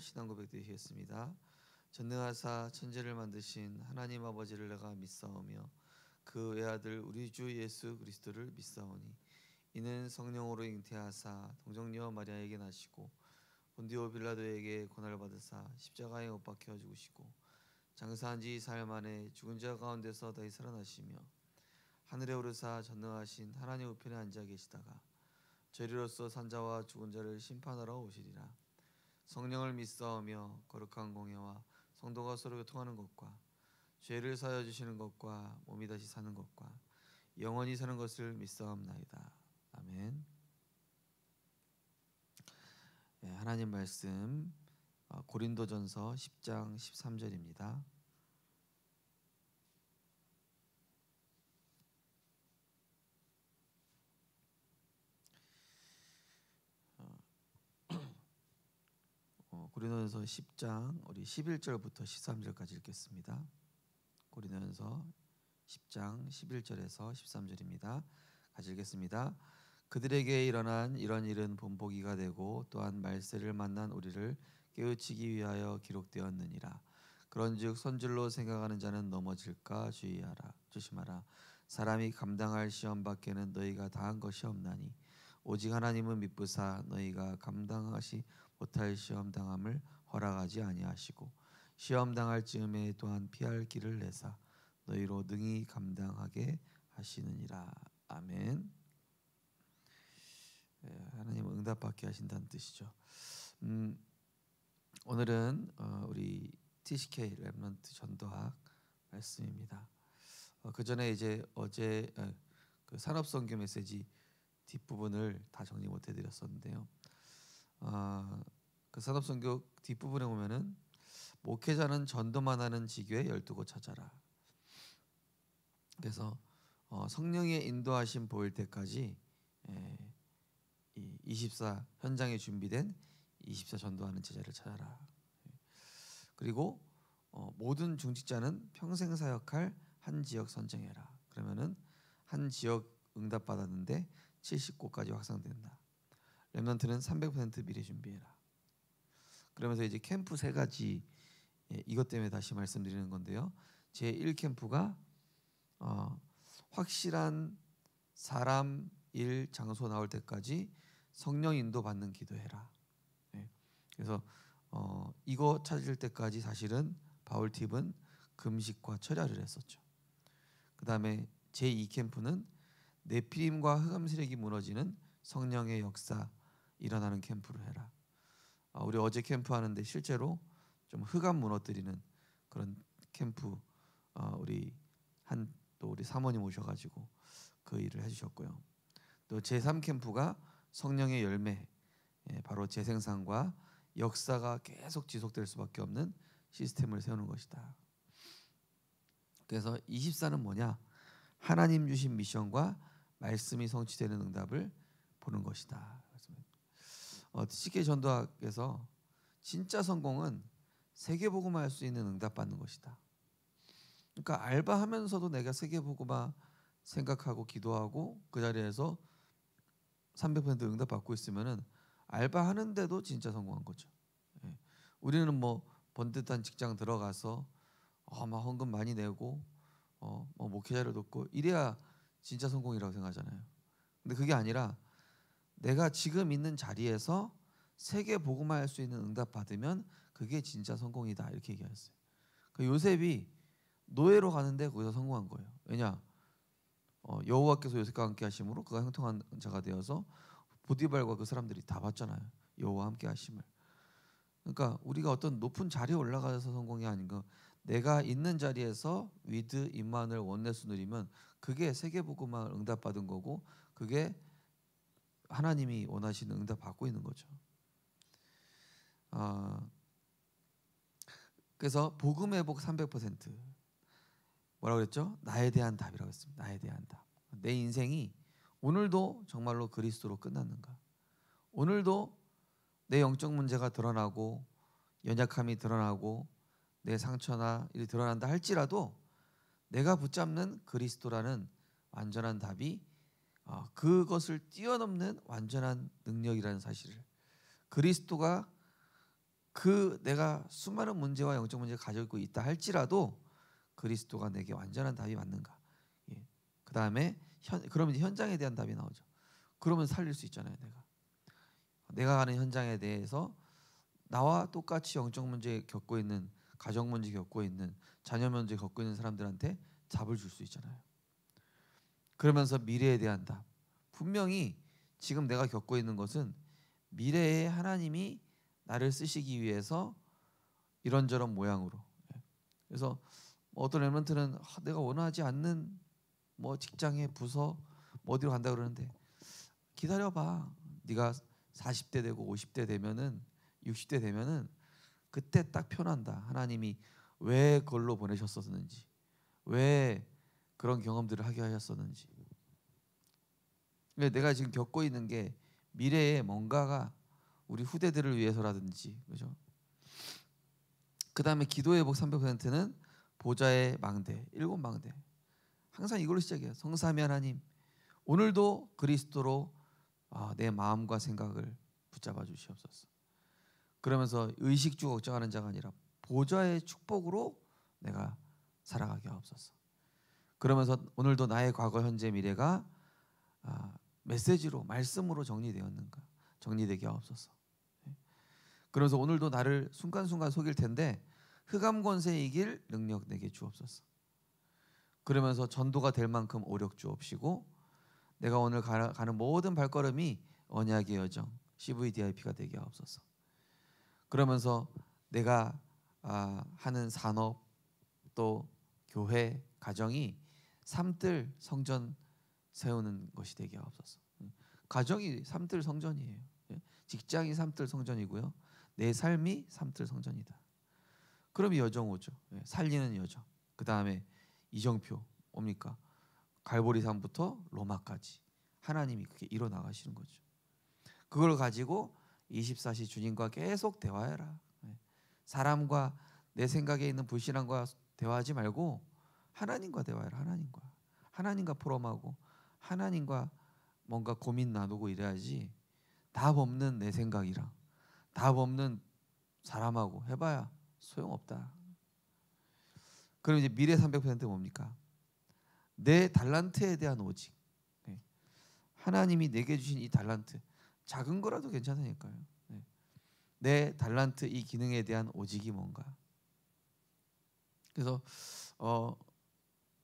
신앙 고백 드리겠습니다. 전능하사 천지를 만드신 하나님 아버지를 내가 믿사오며 그 외아들 우리 주 예수 그리스도를 믿사오니 이는 성령으로 잉태하사 동정녀 마리아에게 나시고 본디오 빌라도에게 고난을 받으사 십자가에 못 박혀 죽으시고 장사한 지 사흘 만에 죽은 자 가운데서 다시 살아나시며 하늘에 오르사 전능하신 하나님 우편에 앉아 계시다가 저리로서 산자와 죽은 자를 심판하러 오시리라. 성령을 믿사오며 거룩한 공예와 성도가 서로 교통하는 것과 죄를 사하여 주시는 것과 몸이 다시 사는 것과 영원히 사는 것을 믿사옵나이다. 아멘. 하나님 말씀 고린도전서 10장 13절입니다. 고린도전서 10장 우리 11절부터 13절까지 읽겠습니다. 고린도전서 10장 11절에서 13절입니다. 같이 읽겠습니다. 그들에게 일어난 이런 일은 본보기가 되고 또한 말세를 만난 우리를 깨우치기 위하여 기록되었느니라. 그런즉 선줄로 생각하는 자는 넘어질까 조심하라. 사람이 감당할 시험 밖에는 너희가 다한 것이 없나니 오직 하나님은 미쁘사 너희가 감당하시 못할 시험 당함을 허락하지 아니하시고 시험 당할 즈음에 또한 피할 길을 내사 너희로 능히 감당하게 하시느니라. 아멘. 하나님은 응답받게 하신다는 뜻이죠. 오늘은 우리 TCK 렘넌트 전도학 말씀입니다. 그 전에 이제 어제 그 산업선교 메시지 뒷부분을 다 정리 못 해드렸었는데요. 그 산업선교 뒷부분에 보면은 목회자는 전도만 하는 지교에 12곳 찾아라. 그래서 성령의 인도하심 보일 때까지 이 24 현장에 준비된 24 전도하는 제자를 찾아라. 그리고 모든 중직자는 평생 사역할 한 지역 선정해라. 그러면은 한 지역 응답 받았는데 70곳까지 확산된다. 렘넌트는 300% 미리 준비해라. 그러면서 이제 캠프 세 가지 이것 때문에 다시 말씀드리는 건데요. 제 1캠프가 확실한 사람, 일, 장소 나올 때까지 성령 인도 받는 기도해라. 그래서 이거 찾을 때까지 사실은 바울 팁은 금식과 철야를 했었죠. 그 다음에 제 2캠프는 네피림과 흑암세력이 무너지는 성령의 역사 일어나는 캠프를 해라. 우리 어제 캠프 하는데 실제로 좀 흑암 무너뜨리는 그런 캠프 우리 사모님 오셔가지고 그 일을 해주셨고요. 또 제3 캠프가 성령의 열매, 바로 재생산과 역사가 계속 지속될 수밖에 없는 시스템을 세우는 것이다. 그래서 24는 뭐냐? 하나님 주신 미션과 말씀이 성취되는 응답을 보는 것이다. TCK 전도학에서 진짜 성공은 세계복음화 할 수 있는 응답 받는 것이다. 그러니까 알바하면서도 내가 세계복음화 생각하고 기도하고 그 자리에서 300% 응답 받고 있으면은 알바하는데도 진짜 성공한 거죠. 우리는 뭐 번듯한 직장 들어가서 막 헌금 많이 내고 뭐 목회자를 돕고 이래야 진짜 성공이라고 생각하잖아요. 근데 그게 아니라 내가 지금 있는 자리에서 세계 복음화 할 수 있는 응답 받으면 그게 진짜 성공이다 이렇게 얘기했어요. 요셉이 노예로 가는데 거기서 성공한 거예요. 왜냐? 여호와께서 요셉과 함께 하심으로 그가 형통한 자가 되어서 보디발과 그 사람들이 다 봤잖아요. 여호와 함께 하심을. 그러니까 우리가 어떤 높은 자리에 올라가서 성공이 아닌 거, 내가 있는 자리에서 위드 임마누엘 원네스 누리면 그게 세계복음화 응답받은 거고 그게 하나님이 원하시는 응답 받고 있는 거죠. 그래서 복음 회복 300% 뭐라고 그랬죠? 나에 대한 답이라고 했습니다. 나에 대한 답. 내 인생이 오늘도 정말로 그리스도로 끝났는가? 오늘도 내 영적 문제가 드러나고 연약함이 드러나고 내 상처나 일이 드러난다 할지라도 내가 붙잡는 그리스도라는 완전한 답이 그것을 뛰어넘는 완전한 능력이라는 사실을, 그리스도가 그 내가 수많은 문제와 영적 문제를 가지고 있다 할지라도 그리스도가 내게 완전한 답이 맞는가? 예. 그 다음에 그러면 이제 현장에 대한 답이 나오죠. 그러면 살릴 수 있잖아요. 내가 가는 현장에 대해서 나와 똑같이 영적 문제 겪고 있는, 가정 문제 겪고 있는, 자녀 문제 겪고 있는 사람들한테 답을 줄 수 있잖아요. 그러면서 미래에 대한 답. 분명히 지금 내가 겪고 있는 것은 미래에 하나님이 나를 쓰시기 위해서 이런저런 모양으로. 그래서 어떤 렘넌트는 내가 원하지 않는 뭐 직장에 부서 뭐 어디로 간다 그러는데 기다려봐. 네가 40대 되고 50대 되면은 60대 되면은 그때 딱 표난다. 하나님이 왜 그걸로 보내셨었는지, 왜 그런 경험들을 하게 하셨었는지. 내가 지금 겪고 있는 게 미래에 뭔가가 우리 후대들을 위해서라든지, 그죠? 그 다음에 기도의 회복 300%는 보좌의 망대, 7망대. 항상 이걸로 시작해요. 성삼위 하나님, 오늘도 그리스도로 내 마음과 생각을 붙잡아 주시옵소서. 그러면서 의식주 걱정하는 자가 아니라 보좌의 축복으로 내가 살아가게 하옵소서. 그러면서 오늘도 나의 과거, 현재, 미래가 메시지로, 말씀으로 정리되었는가? 정리되게 하옵소서. 그러면서 오늘도 나를 순간순간 속일 텐데 흑암 권세 이길 능력 내게 주옵소서. 그러면서 전도가 될 만큼 오력 주옵시고 내가 오늘 가는 모든 발걸음이 언약의 여정, CVDIP가 되게 하옵소서. 그러면서 내가 하는 산업, 또 교회, 가정이 삼뜰 성전 세우는 것이 되게 하옵소서. 가정이 삼뜰 성전이에요. 직장이 삼뜰 성전이고요. 내 삶이 삼뜰 성전이다. 그럼 여정 오죠. 살리는 여정. 그 다음에 이정표 옵니까? 갈보리산부터 로마까지 하나님이 그렇게 이뤄 나가시는 거죠. 그걸 가지고 24시 주님과 계속 대화해라. 사람과 내 생각에 있는 불신앙과 대화하지 말고 하나님과 대화해라. 하나님과 포럼하고 하나님과 뭔가 고민 나누고 이래야지. 답 없는 내 생각이랑 답 없는 사람하고 해봐야 소용없다. 그럼 이제 미래 300% 뭡니까? 내 달란트에 대한 오직. 하나님이 내게 주신 이 달란트, 작은 거라도 괜찮으니까요. 내 달란트, 이 기능에 대한 오직이 뭔가. 그래서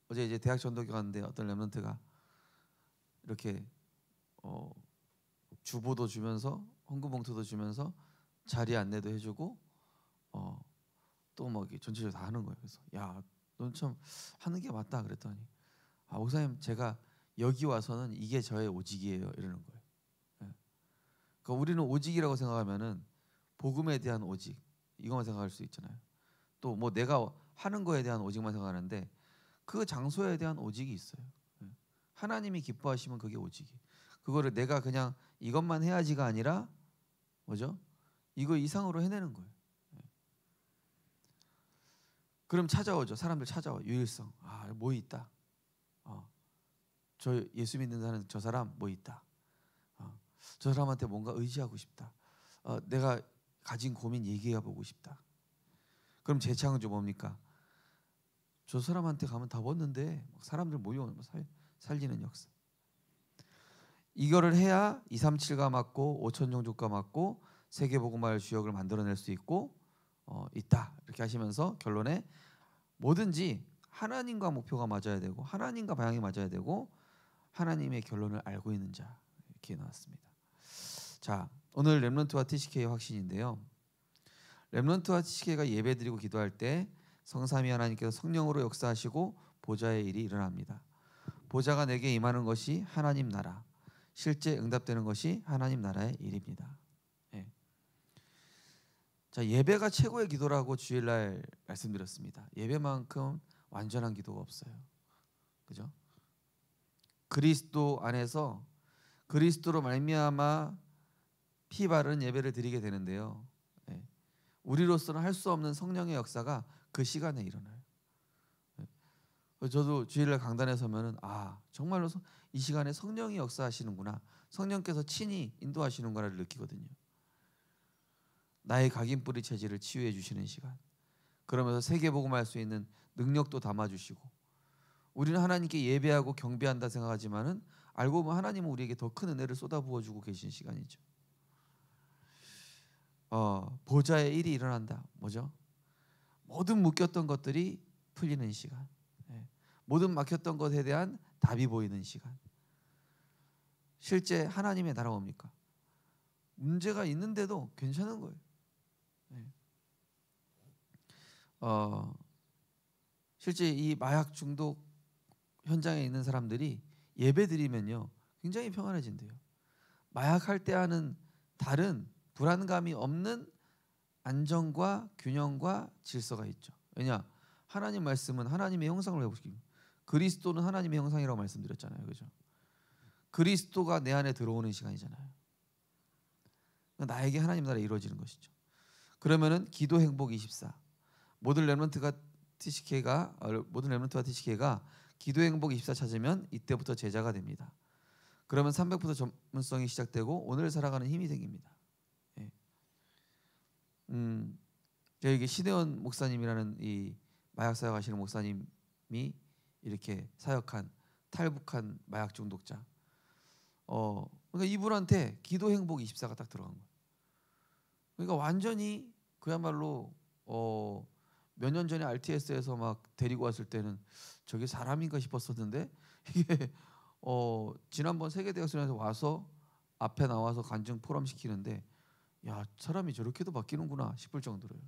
어제 이제 대학 전도교 갔는데 어떤 렘넌트가 이렇게 주보도 주면서 헌금봉투도 주면서 자리 안내도 해주고 또 뭐 전체적으로 다 하는 거예요. 그래서 야, 넌 참 하는 게 맞다 그랬더니 목사님 제가 여기 와서는 이게 저의 오직이에요 이러는 거예요. 그러니까 우리는 오직이라고 생각하면은 복음에 대한 오직 이것만 생각할 수 있잖아요. 또 뭐 내가 하는 거에 대한 오직만 생각하는데 그 장소에 대한 오직이 있어요. 하나님이 기뻐하시면 그게 오직이. 그거를 내가 그냥 이것만 해야지가 아니라 뭐죠? 이거 이상으로 해내는 거예요. 그럼 찾아오죠. 사람들 찾아와. 유일성. 뭐 있다. 저 예수 믿는 사람 저 사람 뭐 있다. 저 사람한테 뭔가 의지하고 싶다. 내가 가진 고민 얘기해 보고 싶다. 그럼 재창조 뭡니까? 저 사람한테 가면 다 벗는데 사람들 모여오는 거 살리는 역사. 이거를 해야 237가 맞고 5천 종족가 맞고 세계복음화의 주역을 만들어낼 수 있고 있다. 이렇게 하시면서 결론에 뭐든지 하나님과 목표가 맞아야 되고 하나님과 방향이 맞아야 되고 하나님의 결론을 알고 있는 자 이렇게 나왔습니다. 자, 오늘 렘넌트와 TCK의 확신인데요. 렘넌트와 TCK가 예배드리고 기도할 때 성삼위 하나님께서 성령으로 역사하시고 보좌의 일이 일어납니다. 보좌가 내게 임하는 것이 하나님 나라, 실제 응답되는 것이 하나님 나라의 일입니다. 자, 예배가 최고의 기도라고 주일날 말씀드렸습니다. 예배만큼 완전한 기도가 없어요. 그죠? 그리스도 안에서 그리스도로 말미암아 피 바른 예배를 드리게 되는데요. 우리로서는 할 수 없는 성령의 역사가 그 시간에 일어나요. 저도 주일날 강단에 서면은 정말로 이 시간에 성령이 역사하시는구나. 성령께서 친히 인도하시는구나를 느끼거든요. 나의 각인뿌리 체질을 치유해 주시는 시간. 그러면서 세계복음할 수 있는 능력도 담아주시고, 우리는 하나님께 예배하고 경배한다 생각하지만은 알고 보면 하나님은 우리에게 더 큰 은혜를 쏟아부어주고 계신 시간이죠. 보좌의 일이 일어난다. 뭐죠? 모든 묶였던 것들이 풀리는 시간. 모든 막혔던 것에 대한 답이 보이는 시간. 실제 하나님의 나라가 뭡니까? 문제가 있는데도 괜찮은 거예요. 실제 이 마약 중독 현장에 있는 사람들이 예배 드리면요 굉장히 평안해진대요. 마약할 때와는 다른 불안감이 없는 안정과 균형과 질서가 있죠. 왜냐? 하나님 말씀은 하나님의 형상을 회복시킵니다. 그리스도는 하나님의 형상이라고 말씀드렸잖아요. 그죠? 그리스도가 내 안에 들어오는 시간이잖아요. 나에게 하나님 나라가 이루어지는 것이죠. 그러면은 기도 행복 24. 모든 렘넌트와 TCK가 기도 행복 24 찾으면 이때부터 제자가 됩니다. 그러면 300% 전문성이 시작되고 오늘 살아가는 힘이 생깁니다. 저에게 신혜원 목사님이라는 이 마약 사역하시는 목사님이 이렇게 사역한 탈북한 마약 중독자. 그러니까 이분한테 기도 행복 24가 딱 들어간 거예요. 그러니까 완전히 그야말로 몇 년 전에 RTS에서 막 데리고 왔을 때는 저게 사람인가 싶었었는데 이게 지난번 세계대학생에서 와서 앞에 나와서 간증 포럼 시키는데 야 사람이 저렇게도 바뀌는구나 싶을 정도로요.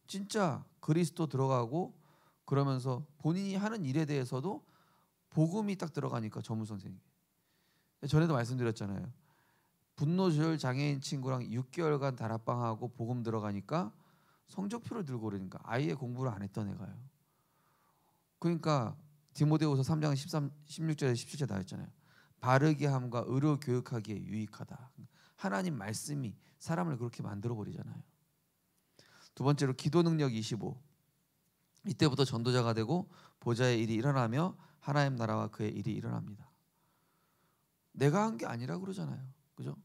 진짜 그리스도 들어가고 그러면서 본인이 하는 일에 대해서도 복음이 딱 들어가니까 전문성 생기게. 전에도 말씀드렸잖아요. 분노 조절 장애인 친구랑 6개월간 다락방하고 복음 들어가니까 성적표를 들고 그러니까 아예 공부를 안 했던 애가요. 그러니까 디모데후서 3장 13, 16절에 17절 나왔잖아요. 바르게 함과 의로 교육하기에 유익하다. 하나님 말씀이 사람을 그렇게 만들어 버리잖아요. 두 번째로 기도 능력 25. 이때부터 전도자가 되고 보좌의 일이 일어나며 하나님 나라와 그의 일이 일어납니다. 내가 한 게 아니라 그러잖아요. 그죠?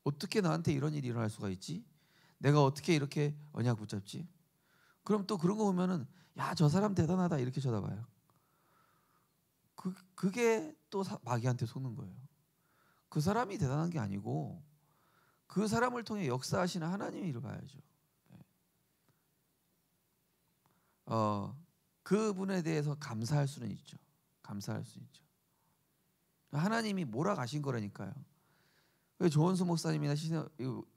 어떻게 나한테 이런 일이 일어날 수가 있지? 내가 어떻게 이렇게 언약 붙잡지? 그럼 또 그런 거 보면은 야, 저 사람 대단하다 이렇게 쳐다봐요. 그게 또 마귀한테 속는 거예요. 그 사람이 대단한 게 아니고 그 사람을 통해 역사하시는 하나님의 일을 봐야죠. 그분에 대해서 감사할 수는 있죠. 감사할 수 있죠. 하나님이 몰아가신 거라니까요. 왜 조원수 목사님이나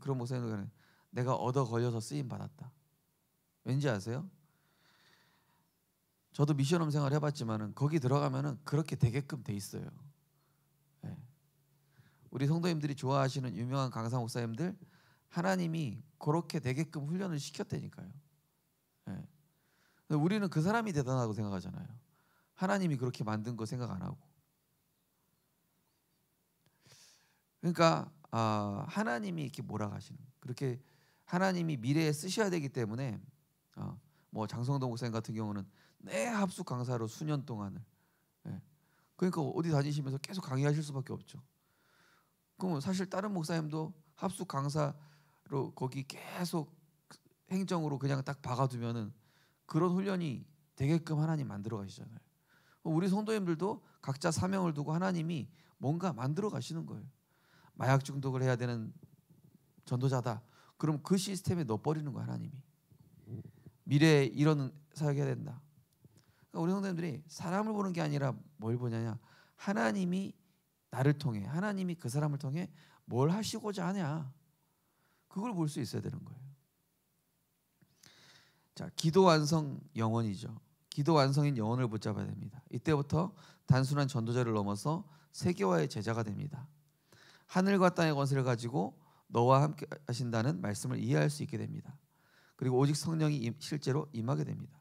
그런 목사님들은 내가 얻어 걸려서 쓰임 받았다. 왠지 아세요? 저도 미션홈 생활 해봤지만은 거기 들어가면은 그렇게 되게끔 돼 있어요. 우리 성도님들이 좋아하시는 유명한 강사 목사님들 하나님이 그렇게 되게끔 훈련을 시켰다니까요. 우리는 그 사람이 대단하다고 생각하잖아요. 하나님이 그렇게 만든 거 생각 안 하고. 그러니까 하나님이 이렇게 몰아가시는 그렇게 하나님이 미래에 쓰셔야 되기 때문에 뭐 장성동 목사님 같은 경우는 내 합숙 강사로 수년 동안을 그러니까 어디 다니시면서 계속 강의하실 수밖에 없죠. 그럼 사실 다른 목사님도 합숙 강사로 거기 계속 행정으로 그냥 딱 박아두면은 그런 훈련이 되게끔 하나님 만들어 가시잖아요. 우리 성도님들도 각자 사명을 두고 하나님이 뭔가 만들어 가시는 거예요. 마약 중독을 해야 되는 전도자다. 그럼 그 시스템에 넣어버리는 거야 하나님이. 미래에 이런 사역해야 된다. 그러니까 우리 성도님들이 사람을 보는 게 아니라 뭘 보냐냐. 하나님이 나를 통해 하나님이 그 사람을 통해 뭘 하시고자 하냐. 그걸 볼 수 있어야 되는 거예요. 자, 기도 완성 영혼이죠. 기도 완성인 영혼을 붙잡아야 됩니다. 이때부터 단순한 전도자를 넘어서 세계화의 제자가 됩니다. 하늘과 땅의 권세를 가지고 너와 함께 하신다는 말씀을 이해할 수 있게 됩니다. 그리고 오직 성령이 실제로 임하게 됩니다.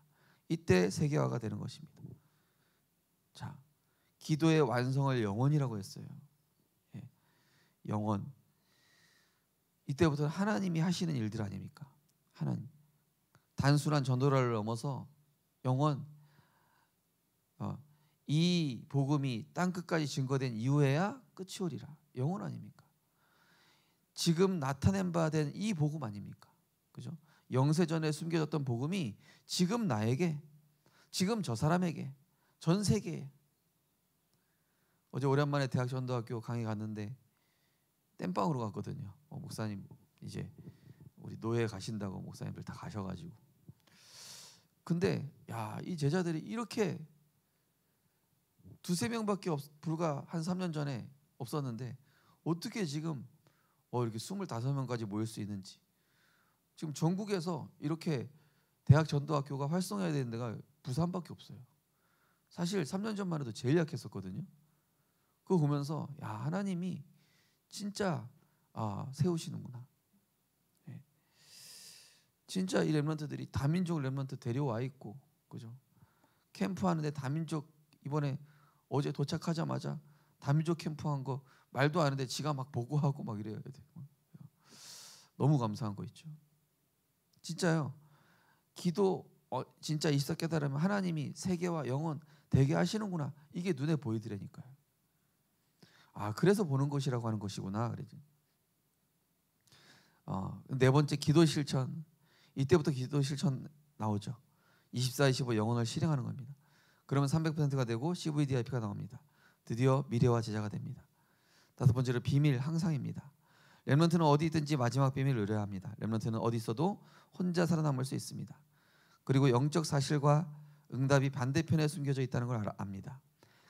이때 세계화가 되는 것입니다. 자, 기도의 완성을 영혼이라고 했어요. 영혼. 이때부터 하나님이 하시는 일들 아닙니까? 하나님. 단순한 전도를 넘어서 영혼. 이 복음이 땅 끝까지 증거된 이후에야 끝이 오리라. 영혼 아닙니까? 지금 나타낸 바 된 이 복음 아닙니까? 그죠? 영세전에 숨겨졌던 복음이 지금 나에게, 지금 저 사람에게, 전 세계에. 어제 오랜만에 대학 전도학교 강의 갔는데 땜빵으로 갔거든요. 목사님 이제 우리 노예 가신다고 목사님들 다 가셔가지고. 근데 야, 이 제자들이 이렇게 두세 명밖에 불과 한 3년 전에 없었는데 어떻게 지금 이렇게 25명까지 모일 수 있는지. 지금 전국에서 이렇게 대학 전도학교가 활성화해야 되는 데가 부산밖에 없어요. 사실 3년 전만 해도 제일 약했었거든요. 그거 보면서 야, 하나님이 진짜 세우시는구나. 예. 진짜 이 렘넌트들이 다민족 렘넌트 데려와 있고, 그죠? 캠프 하는데 다민족, 이번에 어제 도착하자마자 다민족 캠프 한 거 말도 안 하는데 지가 막 보고하고 막 이래야 돼. 너무 감사한 거 있죠. 진짜요. 기도 진짜 있어 깨달으면 하나님이 세계와 영혼 되게 하시는구나. 이게 눈에 보이더라니까요. 그래서 보는 것이라고 하는 것이구나. 그러지. 네 번째, 기도 실천. 이때부터 기도 실천 나오죠. 24, 25 영혼을 실행하는 겁니다. 그러면 300%가 되고 CVDIP가 나옵니다. 드디어 미래와 제자가 됩니다. 다섯 번째로 비밀 항상입니다. 렘넌트는 어디 있든지 마지막 비밀을 의뢰야 합니다. 렘넌트는 어디 있어도 혼자 살아남을 수 있습니다. 그리고 영적 사실과 응답이 반대편에 숨겨져 있다는 걸 압니다.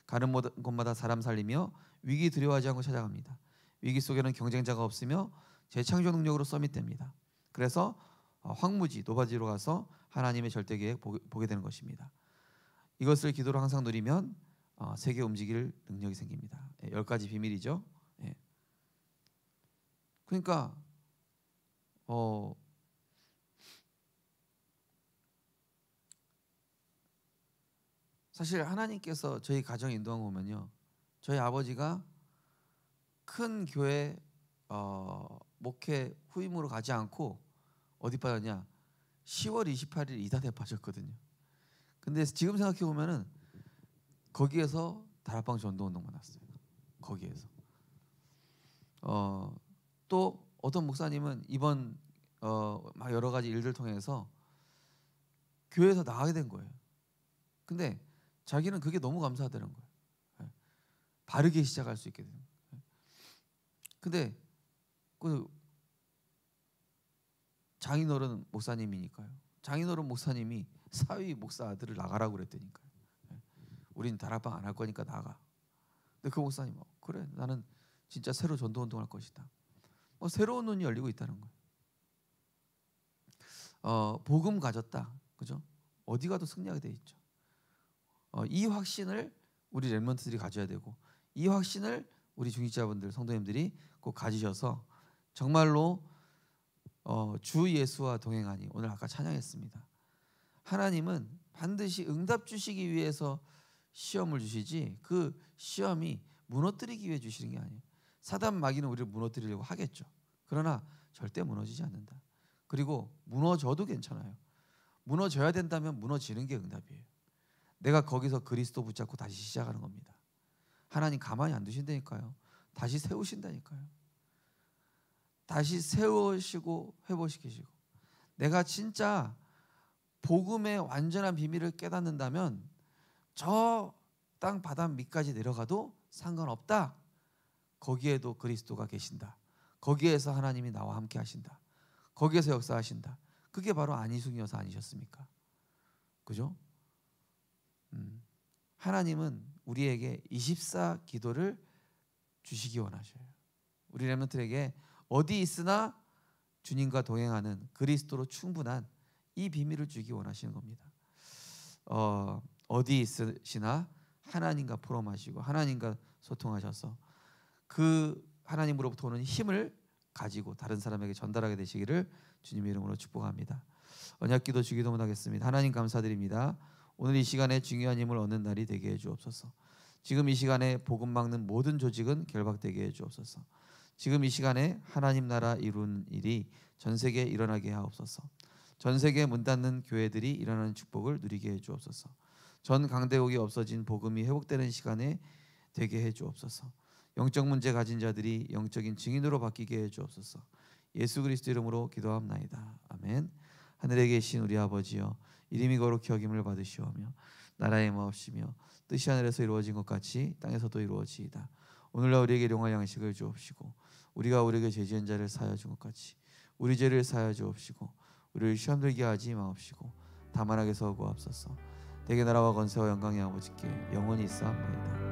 가는 곳마다 사람 살리며 위기 두려워하지 않고 찾아갑니다. 위기 속에는 경쟁자가 없으며 재창조 능력으로 서밋됩니다. 그래서 황무지, 노바지로 가서 하나님의 절대 계획 보게 되는 것입니다. 이것을 기도로 항상 누리면 세계 움직일 능력이 생깁니다. 10가지 비밀이죠. 예. 그러니까 사실 하나님께서 저희 가정 인도한 거 보면요, 저희 아버지가 큰 교회 목회 후임으로 가지 않고 어디 빠졌냐? 10월 28일 이단에 빠졌거든요. 근데 지금 생각해 보면은 거기에서 다락방 전도운동 만났어요. 거기에서 또 어떤 목사님은 이번 막 여러 가지 일들 통해서 교회에서 나가게 된 거예요. 근데 자기는 그게 너무 감사하다는 거예요. 바르게 시작할 수 있게 되는 거예요. 근데 그 장인어른 목사님이니까요. 장인어른 목사님이 사위 목사 아들을 나가라고 그랬다니까요. 우린 다락방 안 할 거니까 나가. 근데 그 목사님 그래, 나는 진짜 새로 전도 운동할 것이다. 새로운 눈이 열리고 있다는 거예요. 복음 가졌다, 그죠? 어디 가도 승리하게 돼 있죠. 이 확신을 우리 렘넌트들이 가져야 되고, 이 확신을 우리 중직자분들, 성도님들이 꼭 가지셔서 정말로 주 예수와 동행하니, 오늘 아까 찬양했습니다. 하나님은 반드시 응답 주시기 위해서 시험을 주시지 그 시험이 무너뜨리기 위해 주시는 게 아니에요. 사단 마귀는 우리를 무너뜨리려고 하겠죠. 그러나 절대 무너지지 않는다. 그리고 무너져도 괜찮아요. 무너져야 된다면 무너지는 게 응답이에요. 내가 거기서 그리스도 붙잡고 다시 시작하는 겁니다. 하나님 가만히 안 두신다니까요. 다시 세우신다니까요. 다시 세우시고 회복시키시고. 내가 진짜 복음의 완전한 비밀을 깨닫는다면 저 땅 바닥 밑까지 내려가도 상관없다. 거기에도 그리스도가 계신다. 거기에서 하나님이 나와 함께 하신다. 거기에서 역사하신다. 그게 바로 안희숙 여사 아니셨습니까? 그죠? 하나님은 우리에게 24 기도를 주시기 원하셔요. 우리 렘넌트에게 어디 있으나 주님과 동행하는 그리스도로 충분한 이 비밀을 주기 원하시는 겁니다. 어디 있으시나 하나님과 포럼하시고 하나님과 소통하셔서 그 하나님으로부터 오는 힘을 가지고 다른 사람에게 전달하게 되시기를 주님의 이름으로 축복합니다. 언약기도 주기도문 하겠습니다. 하나님 감사드립니다. 오늘 이 시간에 중요한 힘을 얻는 날이 되게 해 주옵소서. 지금 이 시간에 복음 막는 모든 조직은 결박되게 해 주옵소서. 지금 이 시간에 하나님 나라 이룬 일이 전 세계에 일어나게 하옵소서. 전 세계에 문 닫는 교회들이 일어나는 축복을 누리게 해 주옵소서. 전 강대국이 없어진 복음이 회복되는 시간에 되게 해 주옵소서. 영적 문제 가진 자들이 영적인 증인으로 바뀌게 해 주옵소서. 예수 그리스도 이름으로 기도합나이다. 아멘. 하늘에 계신 우리 아버지여, 이름이 거룩히 여김을 받으시오며 나라의 마옵시며 뜻이 하늘에서 이루어진 것 같이 땅에서도 이루어지이다. 오늘날 우리에게 일용할 양식을 주옵시고 우리가 우리에게 죄 지은 자를 사하여 준 것 같이 우리 죄를 사하여 주옵시고 우리를 시험 들게 하지 마옵시고 다만 악에서 구하옵소서. 대개 나라와 권세와 영광이 아버지께 영원히 있사옵나이다.